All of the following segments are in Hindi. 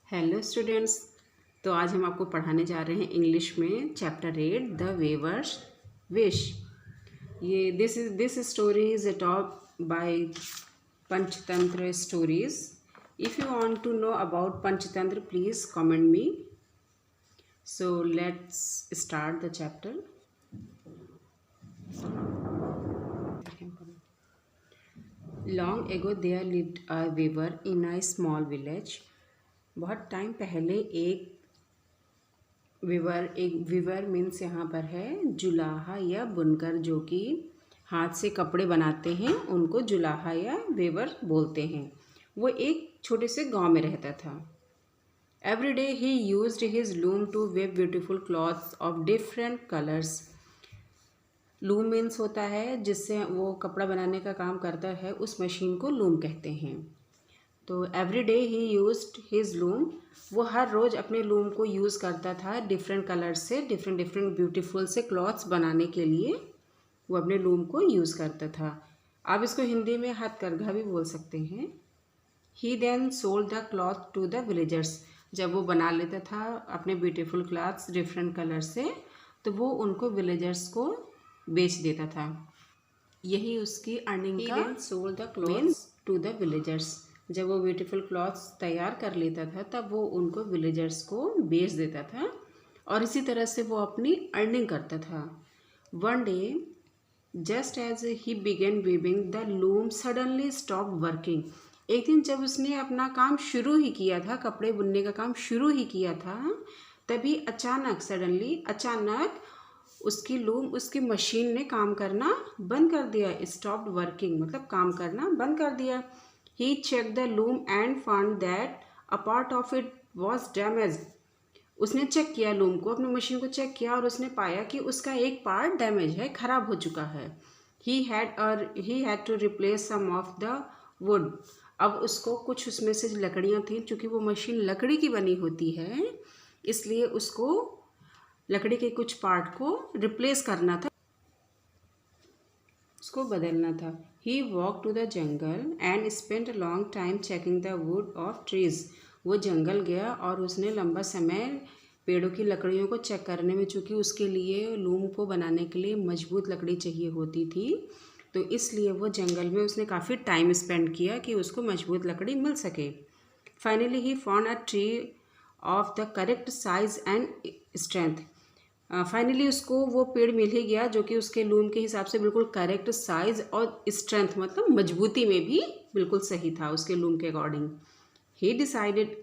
Hello students. तो आज हम आपको पढ़ाने जा रहे हैं इंग्लिश में चैप्टर 8 द वेवर्स विश। ये this story is top by Panchatantra stories. If you want to know about Panchatantra please comment me. So let's start the chapter. Long ago there lived a weaver in a small village. बहुत टाइम पहले एक वीवर मीन्स यहाँ पर है जुलाहा या बुनकर, जो कि हाथ से कपड़े बनाते हैं, उनको जुलाहा या वीवर बोलते हैं। वो एक छोटे से गांव में रहता था। Every day he used his loom to weave beautiful clothes of different colours. Loom means होता है जिससे वो कपड़ा बनाने का काम करता है, उस मशीन को लूम कहते हैं। तो every day he used his loom. वो हर रोज़ अपने लूम को यूज़ करता था डिफरेंट कलर से, डिफरेंट ब्यूटीफुल से क्लॉथ्स बनाने के लिए वो अपने लूम को यूज़ करता था। आप इसको हिंदी में हथकरघा भी बोल सकते हैं। He then sold the cloth to the villagers. जब वो बना लेता था अपने ब्यूटीफुल क्लॉथ्स डिफरेंट कलर से, तो वो उनको विलेजर्स को बेच देता था। यही उसकी अर्निंग का sold the clothes to the villagers. जब वो ब्यूटीफुल क्लॉथ्स तैयार कर लेता था तब वो उनको विलेजर्स को बेच देता था, और इसी तरह से वो अपनी अर्निंग करता था। One day just as he begin weaving the loom suddenly stop working. एक दिन जब उसने अपना काम शुरू ही किया था, कपड़े बुनने का काम शुरू ही किया था, तभी अचानक उसकी लूम, उसकी मशीन ने काम करना बंद कर दिया। स्टॉप्ड वर्किंग मतलब काम करना बंद कर दिया। He checked the loom and found that a part of it was damaged. उसने चेक किया लूम को, अपनी मशीन को चेक किया, और उसने पाया कि उसका एक पार्ट डैमेज है, ख़राब हो चुका है। He had to replace some of the wood. अब उसको कुछ उसमें से लकड़ियाँ थी, चूँकि वो मशीन लकड़ी की बनी होती है, इसलिए उसको लकड़ी के कुछ पार्ट को रिप्लेस करना था, उसको बदलना था। He walk to the jungle and spend a long time checking the wood of trees. वो जंगल गया और उसने लंबा समय पेड़ों की लकड़ियों को चेक करने में, चूँकि उसके लिए लूम को बनाने के लिए मजबूत लकड़ी चाहिए होती थी, तो इसलिए वो जंगल में उसने काफ़ी टाइम स्पेंड किया कि उसको मजबूत लकड़ी मिल सके। Finally he found a tree of the correct size and strength. Finally उसको वो पेड़ मिल ही गया जो कि उसके लूम के हिसाब से बिल्कुल करेक्ट साइज और स्ट्रेंथ मतलब मजबूती में भी बिल्कुल सही था उसके लूम के according. He decided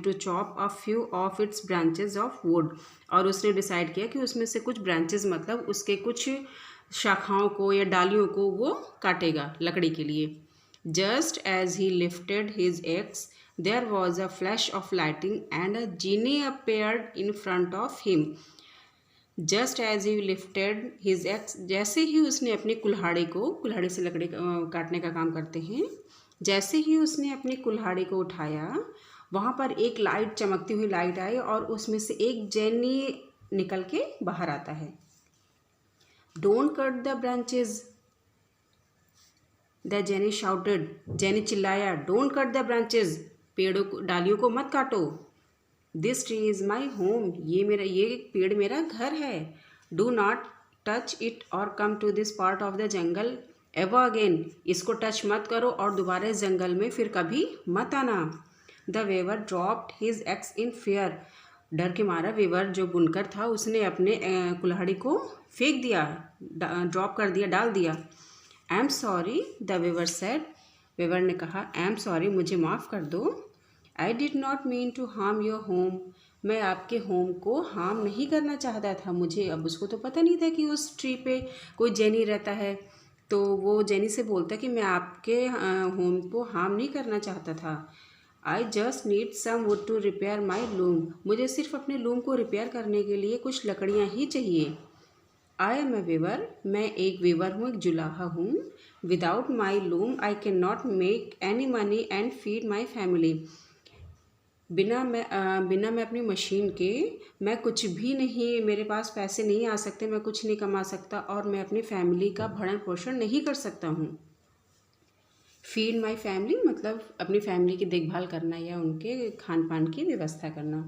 to chop a few of its branches of wood. और उसने डिसाइड किया कि उसमें से कुछ ब्रांचेज मतलब उसके कुछ शाखाओं को या डालियों को वो काटेगा लकड़ी के लिए। Just as he lifted his axe there was a flash of lighting and a genie appeared in front of him. Just as he lifted his axe, जैसे ही उसने अपनी कुल्हाड़ी से लकड़ी काटने का काम करते हैं, जैसे ही उसने अपनी कुल्हाड़ी को उठाया, वहाँ पर एक लाइट, चमकती हुई लाइट आई और उसमें से एक जेनी निकल के बाहर आता है। Don't cut the branches, the jenny shouted. Jenny चिल्लाया, डोंट कट द ब्रांचेज, डालियों को मत काटो। This tree is my home, ये पेड़ मेरा घर है। डू नॉट टच इट और come to this part of the jungle ever again, इसको टच मत करो और दोबारा इस जंगल में फिर कभी मत आना। The weaver dropped his axe in fear. डर के मारा वेवर जो बुनकर था उसने अपने कुल्हाड़ी को फेंक दिया, ड्रॉप कर दिया, डाल दिया। I am sorry the weaver said. Weaver ने कहा, आई एम सॉरी, मुझे माफ़ कर दो। I did not mean to harm your home, मैं आपके होम को हार्म नहीं करना चाहता था। मुझे अब उसको तो पता नहीं था कि उस ट्री पे कोई जेनी रहता है, तो वो जेनी से बोलता कि मैं आपके होम को हार्म नहीं करना चाहता था। I just need some wood to repair my loom, मुझे सिर्फ अपने लूम को रिपेयर करने के लिए कुछ लकड़ियाँ ही चाहिए। आई एम ए वीवर, मैं एक वीवर हूँ, एक जुलाहा हूँ। Without my loom I can not make any money and feed my family. बिना मैं अपनी मशीन के मैं कुछ भी नहीं, मेरे पास पैसे नहीं आ सकते, मैं कुछ नहीं कमा सकता और मैं अपनी फैमिली का भरण पोषण नहीं कर सकता हूँ। फीड माई फैमिली मतलब अपनी फैमिली की देखभाल करना या उनके खान पान की व्यवस्था करना।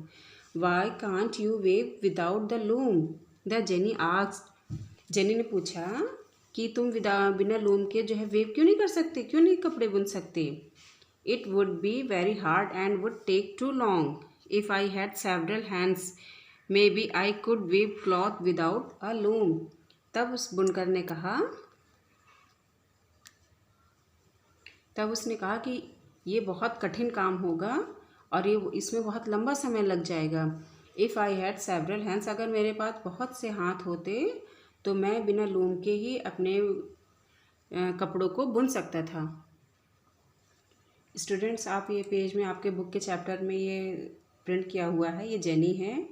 Why can't you wave without the loom, the genie asked. Genie ने पूछा कि तुम बिना लूम के जो है वेव क्यों नहीं कर सकते, क्यों नहीं कपड़े बुन सकते। It would be very hard and would take too long. If I had several hands maybe I could weave cloth without a loom. तब उस बुनकर ने कहा तब उसने कहा कि ये बहुत कठिन काम होगा और ये इसमें बहुत लंबा समय लग जाएगा। If I had several hands, अगर मेरे पास बहुत से हाथ होते तो मैं बिना लूम के ही अपने कपड़ों को बुन सकता था। स्टूडेंट्स, आप ये पेज में आपके बुक के चैप्टर में ये प्रिंट किया हुआ है, ये जेनी है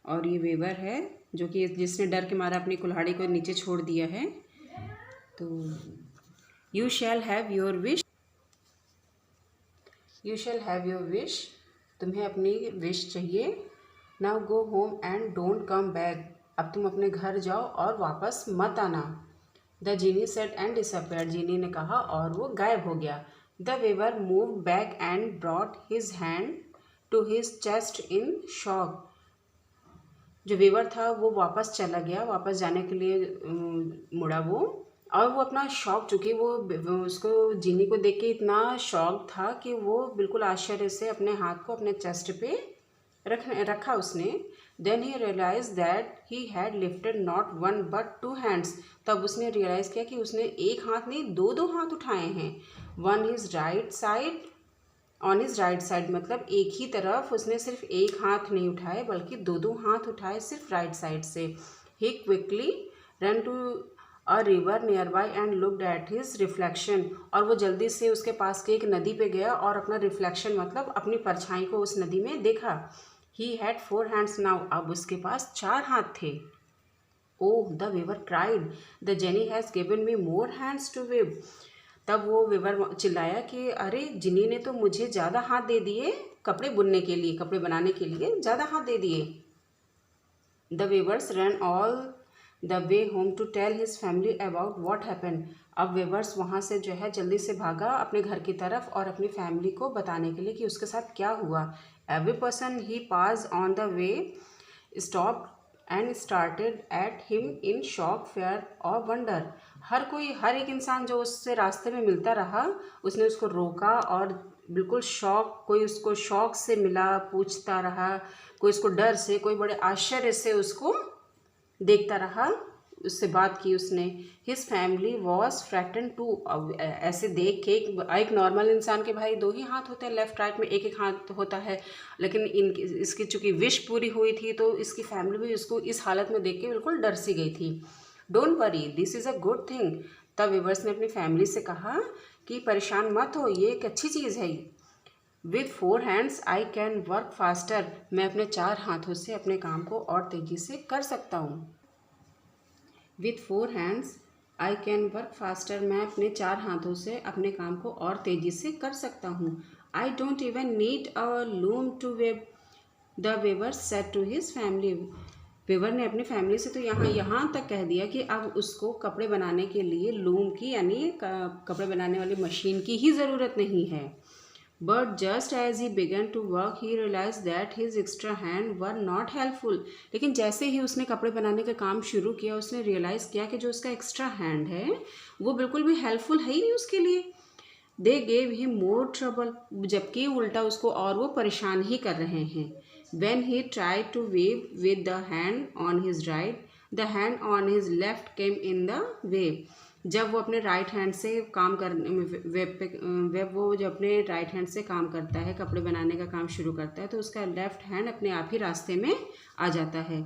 और ये वेवर है जो कि जिसने डर के मारा अपनी कुल्हाड़ी को नीचे छोड़ दिया है। तो you shall have your wish, you shall have your wish, तुम्हें अपनी विश चाहिए। Now go home and don't come back, अब तुम अपने घर जाओ और वापस मत आना। The genie said and disappeared, genie ने कहा और वो गायब हो गया। The weaver move back and brought his hand to his chest in shock, जो वेवर था वो वापस चला गया, वापस जाने के लिए मुड़ा वो, और वो अपना शॉक, चूँकि वो उसको जीनी को देख के इतना शॉक था कि वो बिल्कुल आश्चर्य से अपने हाथ को अपने चेस्ट पे रखा उसने। Then he realize that he had lifted not one but two hands, तब उसने रियलाइज़ किया कि उसने एक हाथ नहीं दो दो हाथ उठाए हैं। One his right side, on his right side मतलब एक ही तरफ उसने सिर्फ एक हाथ नहीं उठाए बल्कि दो दो हाथ उठाए सिर्फ राइट साइड से। He quickly run to a river nearby and looked at his reflection, और वो जल्दी से उसके पास के एक नदी पे गया और अपना रिफ्लेक्शन मतलब अपनी परछाई को उस नदी में देखा। ही हैड 4 हैंड्स नाउ, अब उसके पास 4 हाथ थे। Oh, the weaver cried, the genie has given me more hands to wave, तब वो वेवर चिल्लाया कि अरे जिनी ने तो मुझे ज़्यादा हाथ दे दिए कपड़े बुनने के लिए, कपड़े बनाने के लिए ज़्यादा हाथ दे दिए। The weavers run all the way home to tell his family about what happen, अब वेवर्स वहाँ से जो है जल्दी से भागा अपने घर की तरफ और अपनी फैमिली को बताने के लिए कि उसके साथ क्या हुआ। Every person he pass on the way stop and started at him in shock fair और वंडर, हर एक इंसान जो उससे रास्ते में मिलता रहा उसने उसको रोका और बिल्कुल शौक, कोई उसको शौक से मिला पूछता रहा, कोई उसको डर से, कोई बड़े आश्चर्य से उसको देखता रहा, उससे बात की उसने। हिज फैमिली वॉज फ्रैटन टू, अब ऐसे देख के एक नॉर्मल इंसान के भाई दो ही हाथ होते हैं, लेफ्ट राइट में एक एक हाथ होता है, लेकिन इसकी चूँकि विश पूरी हुई थी तो इसकी फैमिली भी इसको इस हालत में देख के बिल्कुल डर सी गई थी। Don't worry, this is a good thing, तब वीवर्स ने अपनी फैमिली से कहा कि परेशान मत हो, ये एक अच्छी चीज़ है। With 4 hands I can work faster, मैं अपने 4 हाथों से अपने काम को और तेज़ी से कर सकता हूँ। With 4 hands I can work faster, मैं अपने 4 हाथों से अपने काम को और तेज़ी से कर सकता हूँ। I don't even need a loom to weave, the weaver said to his family, weaver ने अपनी फैमिली से तो यहाँ तक कह दिया कि अब उसको कपड़े बनाने के लिए लूम की यानी कपड़े बनाने वाली मशीन की ही ज़रूरत नहीं है। But just as he began to work he realize that his extra hand were not helpful, लेकिन जैसे ही उसने कपड़े बनाने का काम शुरू किया उसने रियलाइज़ किया कि जो उसका एक्स्ट्रा हैंड है वो बिल्कुल भी हेल्पफुल है ही नहीं उसके लिए। They gave him more trouble, जबकि उल्टा उसको और वो परेशान ही कर रहे हैं। When he tried to wave with the hand on his right, the hand on his left came in the way, जब वो अपने राइट हैंड से काम कर वेब वो जब अपने राइट हैंड से काम करता है, कपड़े बनाने का काम शुरू करता है तो उसका लेफ्ट हैंड अपने आप ही रास्ते में आ जाता है।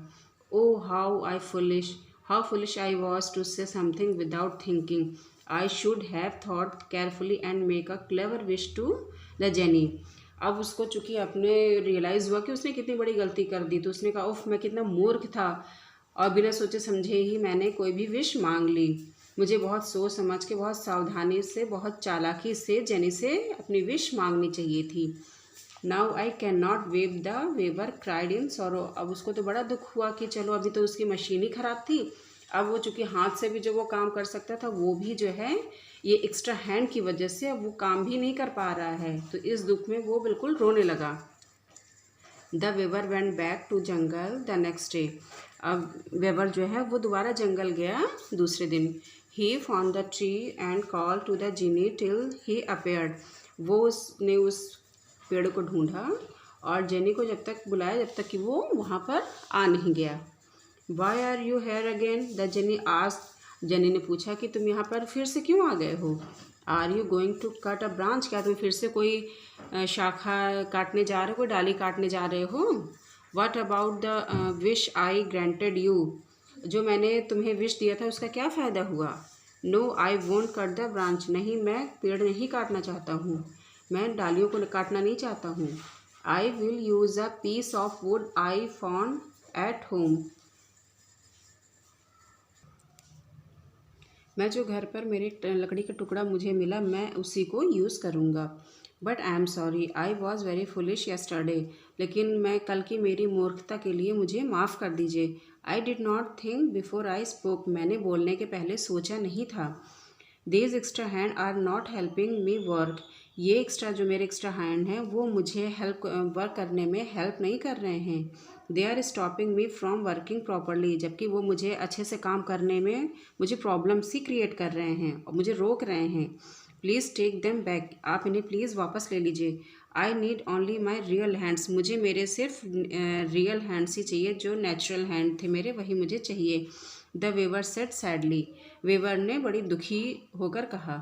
Oh how foolish I was to say something without thinking, I should have thought carefully and make a clever wish to the genie, अब उसको चूँकि अपने रियलाइज़ हुआ कि उसने कितनी बड़ी गलती कर दी तो उसने कहा उफ मैं कितना मूर्ख था और बिना सोचे समझे ही मैंने कोई भी विश मांग ली, मुझे बहुत सोच समझ के बहुत सावधानी से बहुत चालाकी से जेनी से अपनी विश मांगनी चाहिए थी। Now I can not weave, the weaver cried in sorrow, अब उसको तो बड़ा दुख हुआ कि चलो अभी तो उसकी मशीन ही ख़राब थी, अब वो चूँकि हाथ से भी जो वो काम कर सकता था वो भी जो है ये एक्स्ट्रा हैंड की वजह से अब वो काम भी नहीं कर पा रहा है। तो इस दुख में वो बिल्कुल रोने लगा। The weaver went back to jungle the next day. अब वेवर जो है वो दोबारा जंगल गया दूसरे दिन। He found the tree and call to the genie till he appeared. वो उसने उस पेड़ को ढूंढा और जेनी को जब तक बुलाया जब तक कि वो वहाँ पर आ नहीं गया। Why are you here again the genie asked. Genie ने पूछा कि तुम यहाँ पर फिर से क्यों आ गए हो। Are you going to cut a branch. क्या तुम फिर से कोई शाखा काटने जा रहे हो, कोई डाली काटने जा रहे हो। What about the wish I granted you. जो मैंने तुम्हें विश दिया था उसका क्या फ़ायदा हुआ। No I won't cut the branch. नहीं, मैं पेड़ नहीं काटना चाहता हूँ, मैं डालियों को काटना नहीं चाहता हूँ। I will use a piece of wood I found at home. मैं जो घर पर मेरे लकड़ी का टुकड़ा मुझे मिला मैं उसी को यूज़ करूँगा। But I am sorry I was very foolish yesterday. लेकिन मैं कल की मेरी मूर्खता के लिए मुझे माफ़ कर दीजिए। I did not think before I spoke. मैंने बोलने के पहले सोचा नहीं था। These extra hand are not helping me work. ये एक्स्ट्रा जो मेरे एक्स्ट्रा हैंड हैं वो मुझे वर्क करने में हेल्प नहीं कर रहे हैं। They are stopping me from working properly. जबकि वो मुझे अच्छे से काम करने में मुझे प्रॉब्लम्स ही क्रिएट कर रहे हैं और मुझे रोक रहे हैं। Please take them back. आप इन्हें प्लीज़ वापस ले लीजिए। I need only my real hands. मुझे मेरे सिर्फ रियल हैंड्स ही चाहिए, जो नेचुरल हैंड थे मेरे वही मुझे चाहिए। The weaver said sadly. Weaver ने बड़ी दुखी होकर कहा।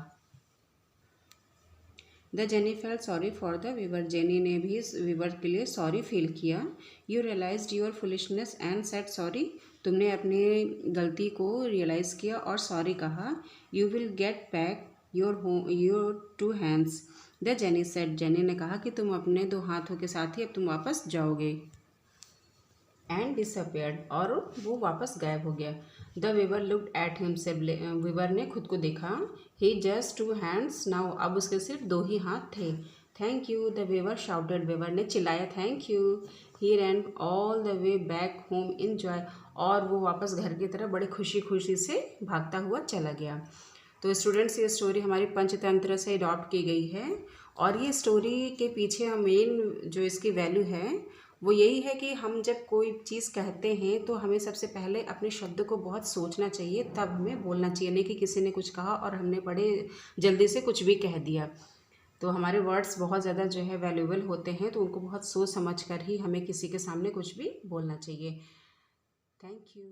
द जेनी felt sorry for the weaver. Genie ने भी वीवर के लिए सॉरी फील किया। You realized your foolishness and said sorry. तुमने अपनी गलती को रियलाइज़ किया और सॉरी कहा। You will get back your two hands. The genie said. Genie ने कहा कि तुम अपने 2 हाथों के साथ ही अब तुम वापस जाओगे। And disappeared. और वो वापस गायब हो गया। The weaver looked at himself. Weaver ने खुद को देखा। He just 2 hands now. अब उसके सिर्फ 2 ही हाथ थे। Thank you the weaver shouted. Weaver ने चिल्लाया thank you. He ran all the way back home in joy. और वो वापस घर की तरफ बड़ी खुशी खुशी से भागता हुआ चला गया। तो स्टूडेंट्स ये स्टोरी हमारी पंचतंत्र से अडॉप्ट की गई है और ये स्टोरी के पीछे मेन जो इसकी वैल्यू है वो यही है कि हम जब कोई चीज़ कहते हैं तो हमें सबसे पहले अपने शब्द को बहुत सोचना चाहिए, तब हमें बोलना चाहिए। नहीं कि किसी ने कुछ कहा और हमने बड़े जल्दी से कुछ भी कह दिया। तो हमारे वर्ड्स बहुत ज़्यादा जो है वैल्यूएबल होते हैं, तो उनको बहुत सोच समझ कर ही हमें किसी के सामने कुछ भी बोलना चाहिए। Thank you.